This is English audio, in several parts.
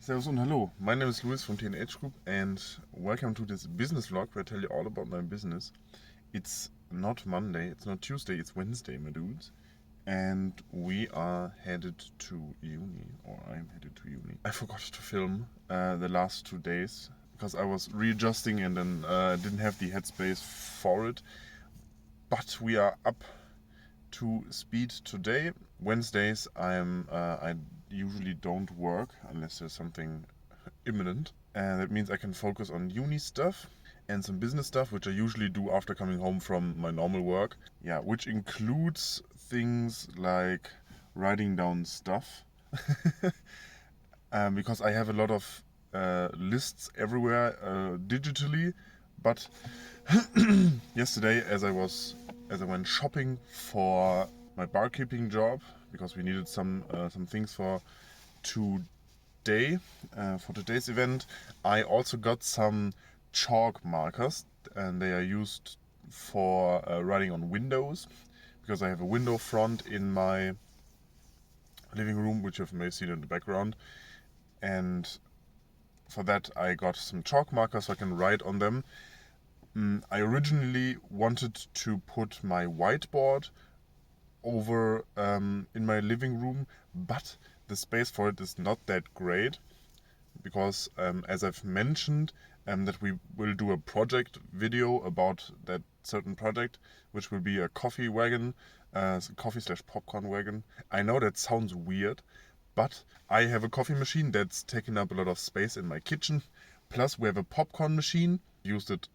Servus und hello, my name is Luis from TNH Group and welcome to this business vlog where I tell you all about my business. It's not Monday, it's not Tuesday, it's Wednesday, my dudes. And we are headed to uni, or I'm headed to uni. I forgot to film the last 2 days because I was readjusting and then didn't have the headspace for it. But we are up to speed today. Wednesdays I usually don't work unless there's something imminent, and that means I can focus on uni stuff and some business stuff, which I usually do after coming home from my normal work. Yeah, which includes things like writing down stuff because I have a lot of lists everywhere digitally. But yesterday, as I went shopping for my barkeeping job, because we needed some things for today's event, I also got some chalk markers, and they are used for writing on windows, because I have a window front in my living room, which you may see in the background, and for that I got some chalk markers so I can write on them. I originally wanted to put my whiteboard over in my living room, but the space for it is not that great because, as I've mentioned, that we will do a project video about that certain project, which will be a coffee wagon, coffee/popcorn wagon. I know that sounds weird, but I have a coffee machine that's taking up a lot of space in my kitchen. Plus, we have a popcorn machine. Used it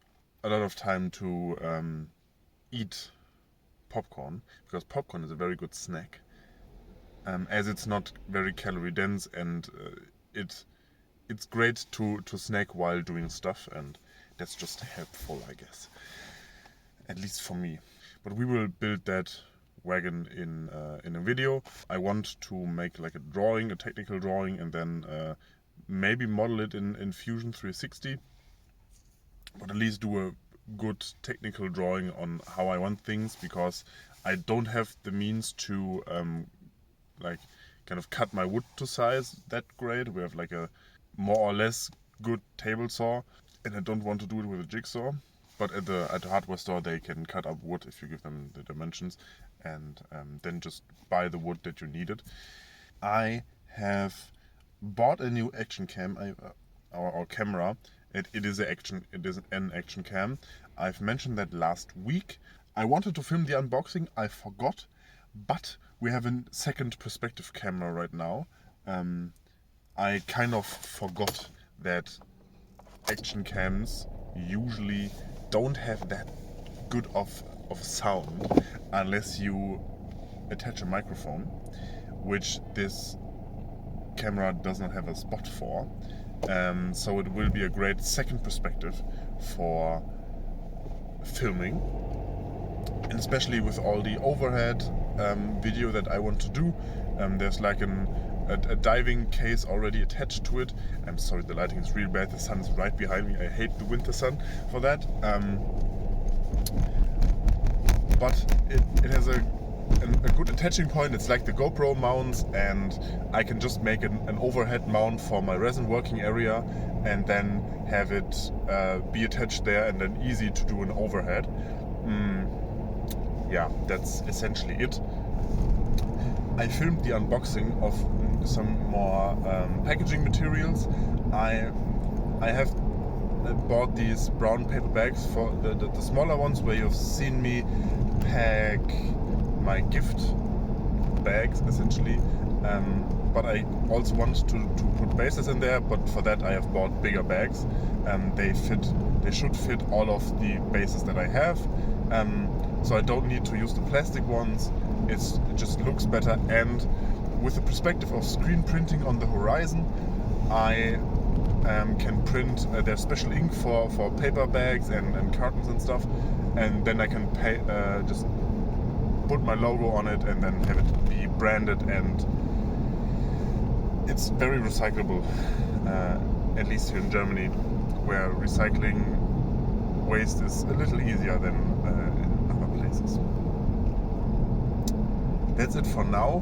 a lot of time to eat popcorn, because popcorn is a very good snack, as it's not very calorie dense, and it's great to snack while doing stuff, and that's just helpful, I guess, at least for me. But we will build that wagon in a video. I want to make like a technical drawing, and then maybe model it in Fusion 360. But at least do a good technical drawing on how I want things, because I don't have the means to kind of cut my wood to size that great. We have like a more or less good table saw, and I don't want to do it with a jigsaw. But at the hardware store they can cut up wood if you give them the dimensions, and then just buy the wood that you needed. I have bought a new action cam, or camera. It is an action cam. I've mentioned that last week. I wanted to film the unboxing, I forgot, but we have a second perspective camera right now. I kind of forgot that action cams usually don't have that good of sound unless you attach a microphone, which this camera does not have a spot for. So it will be a great second perspective for filming, and especially with all the overhead video that I want to do. There's like a diving case already attached to it. I'm sorry, the lighting is real bad, the sun is right behind me. I hate the winter sun for that. But it has a good attaching point. It's like the GoPro mounts, and I can just make an overhead mount for my resin working area, and then have it be attached there, and then easy to do an overhead. Yeah, that's essentially it. I filmed the unboxing of some more packaging materials. I have bought these brown paper bags for the smaller ones, where you've seen me pack my gift bags essentially, but I also want to put bases in there, but for that I have bought bigger bags. They should fit all of the bases that I have, so I don't need to use the plastic ones. It just looks better, and with the perspective of screen printing on the horizon, I can print there's special ink for paper bags and cartons and stuff, and then I can just put my logo on it and then have it be branded, and it's very recyclable, at least here in Germany, where recycling waste is a little easier than in other places. That's it for now.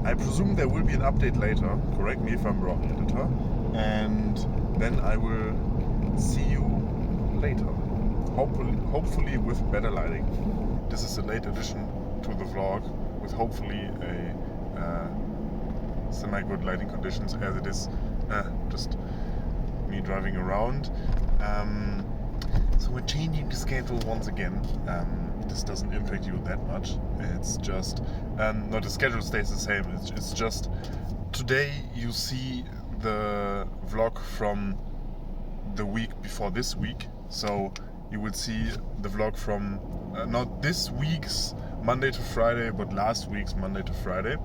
I presume there will be an update later, correct me if I'm wrong, editor, and then I will see you later, hopefully with better lighting. This is a late addition to the vlog with hopefully a semi-good lighting conditions, as it is just me driving around. So we're changing the schedule once again. This doesn't impact you that much. It's just, no, the schedule stays the same. It's just, today you see the vlog from the week before this week. So you will see the vlog from not this week's Monday to Friday, but last week's Monday to Friday.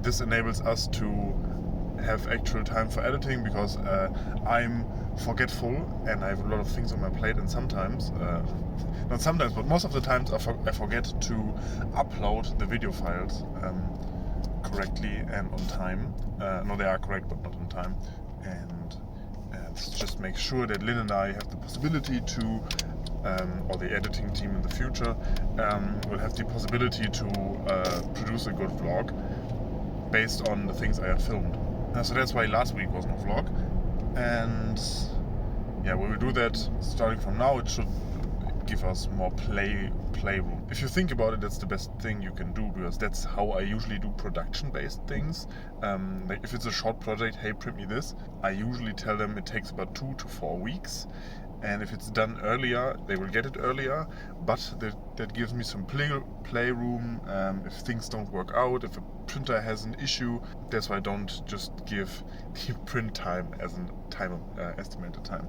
This enables us to have actual time for editing, because I'm forgetful and I have a lot of things on my plate, and sometimes, not sometimes, but most of the times I forget to upload the video files correctly and on time. No, they are correct, but not on time. And let's just make sure that Lynn and I have the possibility to, or the editing team in the future, will have the possibility to produce a good vlog based on the things I have filmed. So that's why last week was no vlog. And yeah, we will do that starting from now. It should give us more playroom. If you think about it, that's the best thing you can do, because that's how I usually do production-based things. Like if it's a short project, hey, print me this, I usually tell them it takes about 2 to 4 weeks. And if it's done earlier, they will get it earlier, but that gives me some playroom if things don't work out, if a printer has an issue. That's why I don't just give the print time as an estimated time.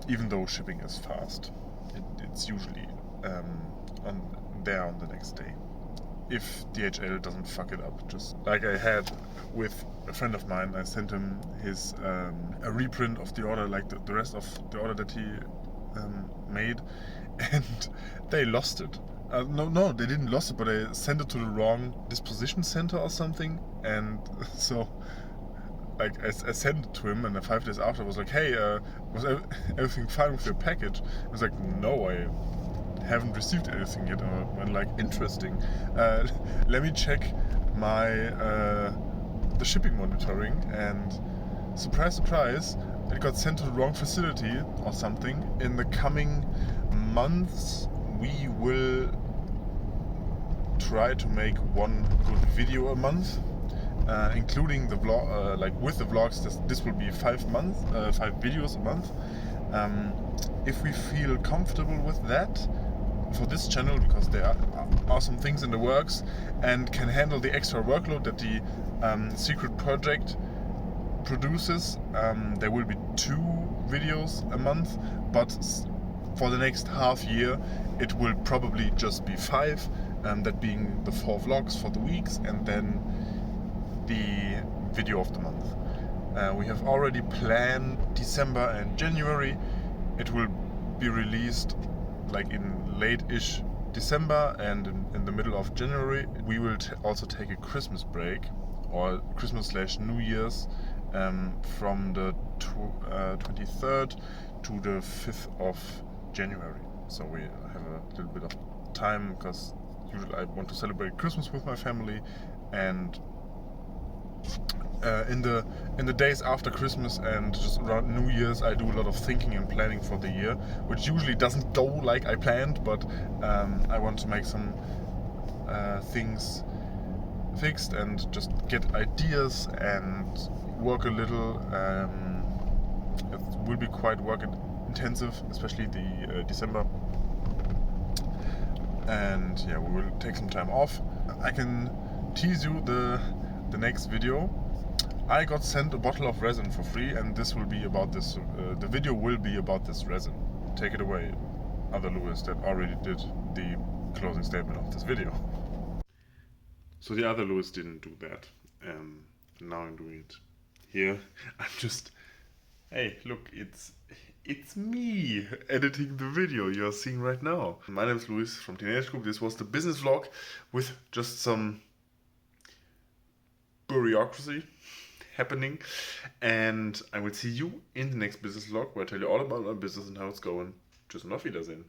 Even though shipping is fast, it's usually on the next day. If DHL doesn't fuck it up, just like I had with a friend of mine. I sent him his a reprint of the order, like the rest of the order that he made, and they lost it. No, they didn't lost it, but they sent it to the wrong disposition center or something, and so like I sent it to him, and 5 days after I was like, hey, was everything fine with your package? He was like, no, I haven't received anything yet. And like, interesting. Let me check my the shipping monitoring, and surprise, it got sent to the wrong facility or something. In the coming months, we will try to make one good video a month, including the vlog. Like with the vlogs, this will be 5 videos a month. If we feel comfortable with that for this channel, because there are some things in the works and can handle the extra workload that the secret project produces, there will be 2 videos a month, but for the next half year it will probably just be 5, that being the 4 vlogs for the weeks and then the video of the month. We have already planned December and January. It will be released like in late-ish December, and in the middle of January we will also take a Christmas break, or Christmas/New Year's, from the 23rd to the 5th of January. So we have a little bit of time, because usually I want to celebrate Christmas with my family, and in the days after Christmas and just around New Year's, I do a lot of thinking and planning for the year, which usually doesn't go like I planned, but I want to make some things fixed and just get ideas and work a little. It will be quite work intensive, especially the December, and yeah, we will take some time off. I can tease you the next video. I got sent a bottle of resin for free, and this will be about this. The video will be about this resin. Take it away, other Lewis that already did the closing statement of this video. So the other Lewis didn't do that. Now I'm doing it here. I'm just, hey, look, it's me editing the video you're seeing right now. My name is Luis from TNH Group. This was the business vlog with just some bureaucracy happening, and I will see you in the next business vlog, where I tell you all about my business and how it's going. Tschüss und auf Wiedersehen.